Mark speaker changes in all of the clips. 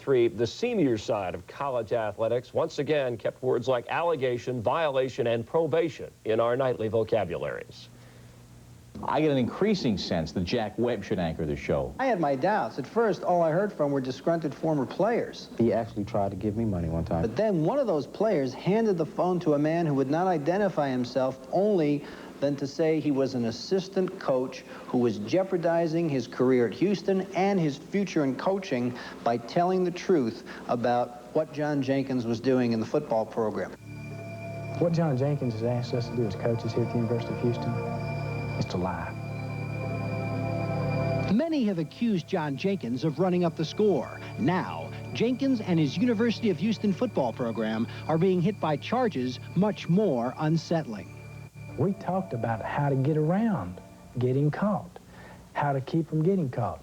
Speaker 1: 1983, the senior side of college athletics once again kept words like allegation, violation, and probation in our nightly vocabularies.
Speaker 2: I get an increasing sense that Jack Webb should anchor the show.
Speaker 3: I had my doubts. At first, all I heard from were disgruntled former players.
Speaker 4: He actually tried to give me money one time.
Speaker 3: But then one of those players handed the phone to a man who would not identify himself only than to say he was an assistant coach who was jeopardizing his career at Houston and his future in coaching by telling the truth about what John Jenkins was doing in the football program.
Speaker 5: What John Jenkins has asked us to do as coaches here at the University of Houston is to lie.
Speaker 6: Many have accused John Jenkins of running up the score. Now, Jenkins and his University of Houston football program are being hit by charges much more unsettling.
Speaker 5: We talked about how to get around getting caught, how to keep from getting caught.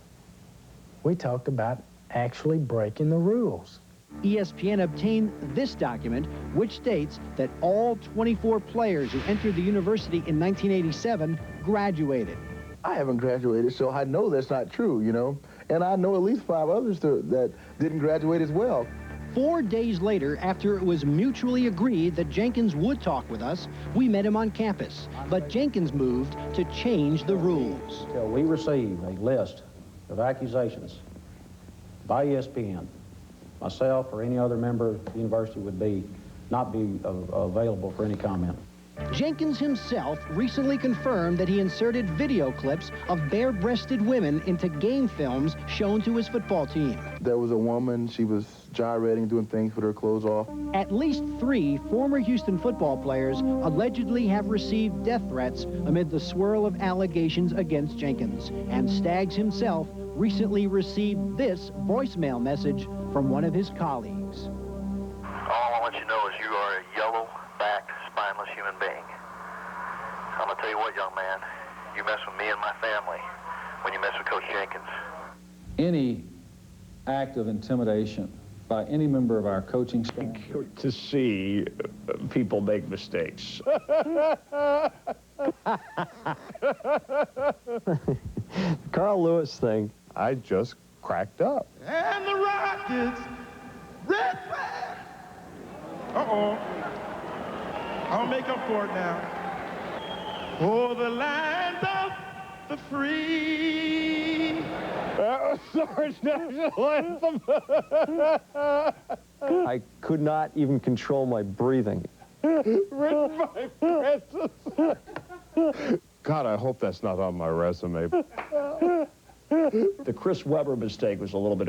Speaker 5: We talked about actually breaking the rules.
Speaker 6: ESPN obtained this document, which states that all 24 players who entered the university in 1987 graduated.
Speaker 7: I haven't graduated, so I know that's not true, you know. And I know at least 5 others that didn't graduate as well.
Speaker 6: 4 days later, after it was mutually agreed that Jenkins would talk with us, we met him on campus. But Jenkins moved to change the rules.
Speaker 8: Until we receive a list of accusations by ESPN, myself or any other member of the university would not be available for any comment.
Speaker 6: Jenkins himself recently confirmed that he inserted video clips of bare-breasted women into game films shown to his football team.
Speaker 7: There was a woman, she was gyrating, doing things with her clothes off.
Speaker 6: At least 3 former Houston football players allegedly have received death threats amid the swirl of allegations against Jenkins. And Staggs himself recently received this voicemail message from one of his colleagues.
Speaker 9: All I want you to know is you are a yellow-backed, spineless human being. I'm going to tell you what, young man, you mess with me and my family when you mess with Coach Jenkins.
Speaker 8: Any act of intimidation by any member of our coaching staff.
Speaker 1: To see people make mistakes.
Speaker 4: Carl Lewis thing.
Speaker 1: I just cracked up.
Speaker 10: And the Rockets, red flag. Uh-oh. I'll make up for it now. For the land of the free.
Speaker 1: That was Sarge National Anthem.
Speaker 4: I could not even control my breathing.
Speaker 1: Written by Francis. God, I hope that's not on my resume. The Chris Webber mistake was a little bit,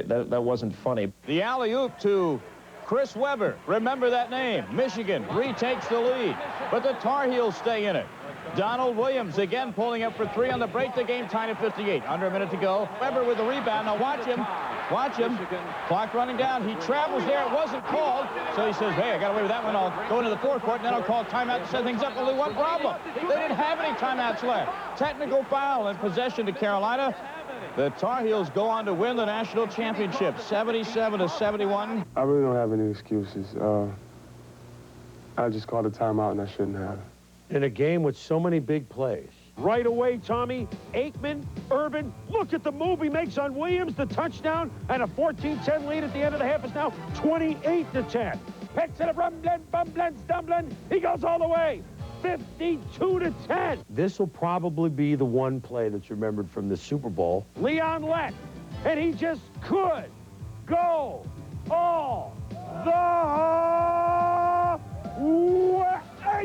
Speaker 1: that wasn't funny.
Speaker 2: The alley-oop to Chris Webber. Remember that name. Michigan retakes the lead, but the Tar Heels stay in it. Donald Williams again pulling up for 3 on the break. The game tied at 58. Under a minute to go. Webber with the rebound. Now watch him. Watch him. Clock running down. He travels there. It wasn't called. So he says, hey, I got away with that one. I'll go into the forecourt, and then I'll call timeout to set things up. Only one problem. They didn't have any timeouts left. Technical foul and possession to Carolina. The Tar Heels go on to win the national championship, 77-71.
Speaker 11: I really don't have any excuses. I just called a timeout, and I shouldn't have.
Speaker 12: In a game with so many big plays. Right away, Tommy, Aikman, Urban, look at the move he makes on Williams, the touchdown, and a 14-10 lead at the end of the half is now 28-10. Picks it up, rumblin', stumbling, he goes all the way. 52-10. This will probably be the one play that's remembered from the Super Bowl. Leon Lett, and he just could go all the way.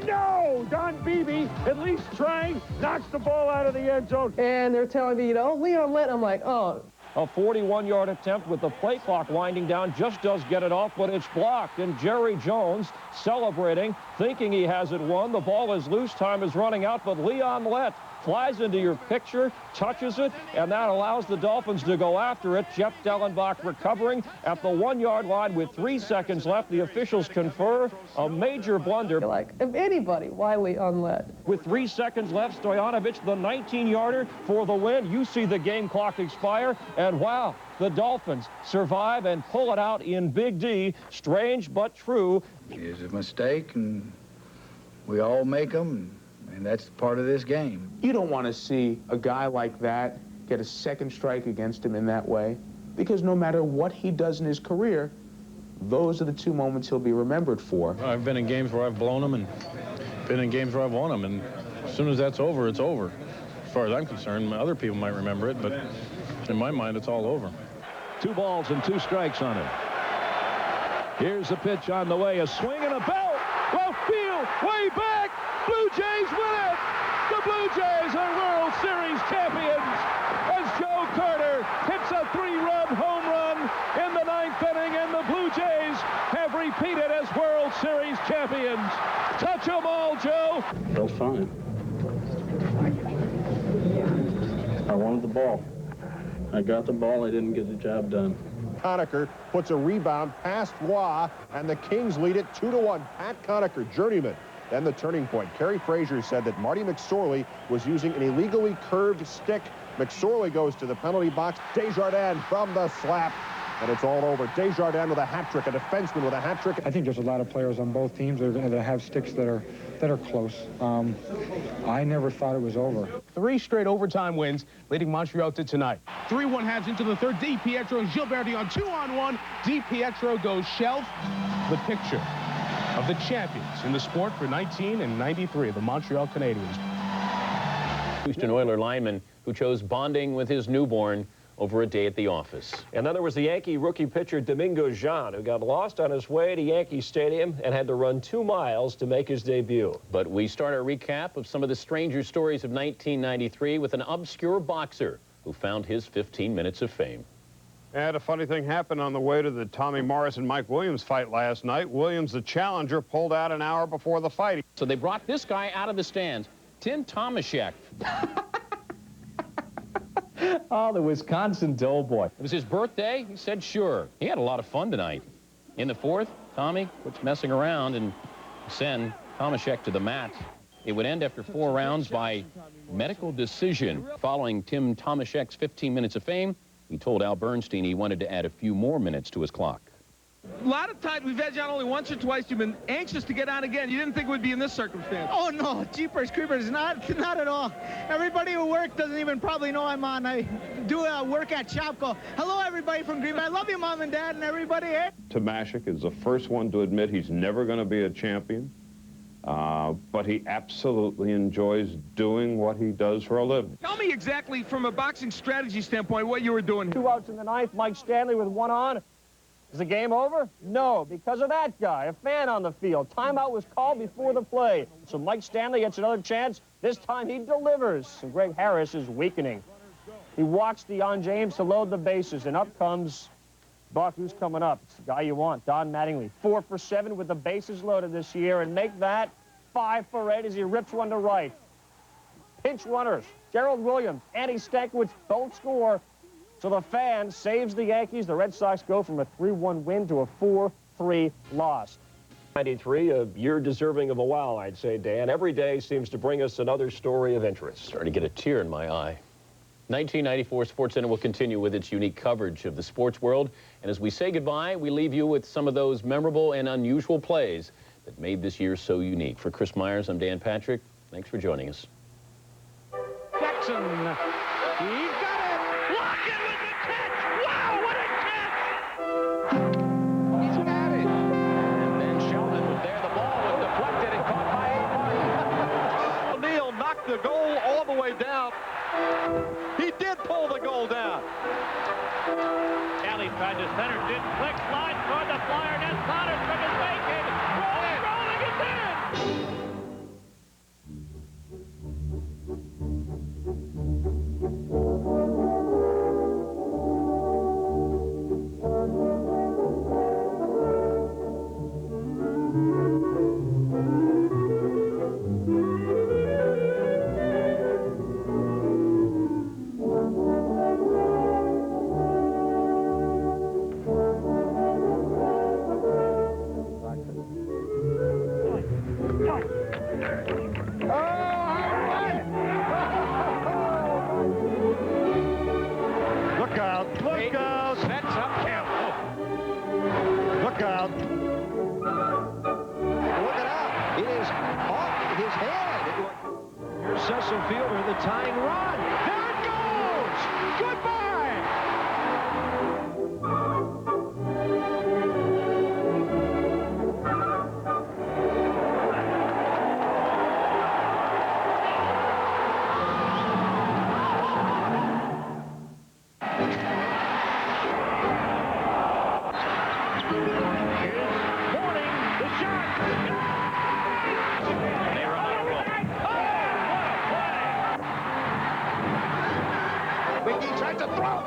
Speaker 12: No! Don Beebe, at least trying, knocks the ball out of the end zone.
Speaker 13: And they're telling me, you know, Leon Lett, I'm like, oh.
Speaker 1: A 41-yard attempt with the play clock winding down just does get it off, but it's blocked. And Jerry Jones celebrating, thinking he has it won. The ball is loose, time is running out, but Leon Lett flies into your picture, touches it, and that allows the Dolphins to go after it. Jeff Dellenbach recovering at the 1-yard line with 3 seconds left. The officials confer a major blunder.
Speaker 13: Like, if anybody, why Leon Lett?
Speaker 1: With 3 seconds left, Stoyanovich, the 19-yarder for the win. You see the game clock expire, and wow, the Dolphins survive and pull it out in Big D. Strange but true.
Speaker 14: It's a mistake, and we all make them. And that's part of this game.
Speaker 15: You don't want to see a guy like that get a second strike against him in that way. because no matter what he does in his career, those are the 2 moments he'll be remembered for.
Speaker 16: I've been in games where I've blown them and been in games where I've won them, and as soon as that's over, it's over. As far as I'm concerned, other people might remember it, but in my mind, it's all over.
Speaker 1: 2 balls and 2 strikes on him. Here's the pitch on the way, a swing and a belt. Left field, way back. Blue Jays win it. The Blue Jays are World Series champions as Joe Carter hits a 3-run home run in the 9th inning, and the Blue Jays have repeated as World Series champions. Touch 'em all, Joe.
Speaker 17: Felt fine. I wanted the ball. I got the ball. I didn't get the job done.
Speaker 18: Conacher puts a rebound past Roy, and the Kings lead it 2-1. Pat Conacher, journeyman. Then the turning point. Kerry Frazier said that Marty McSorley was using an illegally curved stick. McSorley goes to the penalty box. Desjardins from the slap, and it's all over. Desjardins with a hat trick, a defenseman with a hat trick.
Speaker 19: I think there's a lot of players on both teams that have sticks that are close. I never thought it was over.
Speaker 20: 3 straight overtime wins, leading Montreal to tonight. 3-1 halves into the third. DiPietro and Gilberti on 2-on-1. DiPietro goes shelf. The picture of the champions in the sport for 19 and 93, the Montreal Canadiens.
Speaker 21: Houston Oilers lineman who chose bonding with his newborn over a day at the office.
Speaker 1: And then there was the Yankee rookie pitcher Domingo Jean, who got lost on his way to Yankee Stadium and had to run 2 miles to make his debut.
Speaker 21: But we start our recap of some of the stranger stories of 1993 with an obscure boxer who found his 15 minutes of fame.
Speaker 22: And a funny thing happened on the way to the Tommy Morris and Mike Williams fight last night. Williams, the challenger, pulled out an hour before the fight.
Speaker 21: So they brought this guy out of the stands, Tim Tomaszek.
Speaker 4: Oh, the Wisconsin doughboy.
Speaker 21: It was his birthday. He said sure. He had a lot of fun tonight. In the 4th, Tommy quits messing around and send Tomaszek to the mat. It would end after 4 rounds by medical decision. Following Tim Tomaszek's 15 minutes of fame, he told Al Bernstein he wanted to add a few more minutes to his clock.
Speaker 23: A lot of times we've had you on only once or twice. You've been anxious to get on again. You didn't think it would be in this circumstance.
Speaker 24: Oh, no. Jeepers Creepers. Not at all. Everybody who works doesn't even probably know I'm on. I do work at Shopko. Hello, everybody from Green Bay. I love you, Mom and Dad, and everybody here.
Speaker 22: Tomaszek is the first one to admit he's never going to be a champion, but he absolutely enjoys doing what he does for a living.
Speaker 23: Tell me exactly, from a boxing strategy standpoint, what you were doing.
Speaker 1: 2 outs in the 9th. Mike Stanley with 1 on. Is the game over? No, because of that guy, a fan on the field. Timeout was called before the play. So Mike Stanley gets another chance. This time he delivers. And Greg Harris is weakening. He walks Deion James to load the bases, and up comes Buck. Who's coming up? It's the guy you want, Don Mattingly. 4 for 7 with the bases loaded this year, and make that 5 for 8 as he rips one to right. Pinch runners, Gerald Williams, Andy Stankiewicz don't score. So the fan saves the Yankees. The Red Sox go from a 3-1 win to a 4-3 loss. 93, a year deserving of a wow, I'd say, Dan. Every day seems to bring us another story of interest.
Speaker 21: Starting to get a tear in my eye. 1994 SportsCenter will continue with its unique coverage of the sports world. And as we say goodbye, we leave you with some of those memorable and unusual plays that made this year so unique. For Chris Myers, I'm Dan Patrick. Thanks for joining us.
Speaker 23: Jackson. He got it. Lockett with the catch. Wow, what a catch. He's got it.
Speaker 1: And then Sheldon was there. The ball was deflected and caught by A.
Speaker 22: O'Neill knocked the goal all the way down. He did pull the goal down.
Speaker 25: Kelly tried to center, didn't click, slide toward the flyer, net Connors from his vacated. Rolling, it's in!
Speaker 22: Look out. Look out.
Speaker 25: Sets up Campbell.
Speaker 22: Look out.
Speaker 26: Look it out. It is off his head.
Speaker 1: Here's Cecil Fielder, the tying run. There it goes! Goodbye!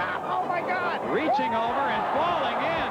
Speaker 25: Oh, my God. Reaching over and falling in.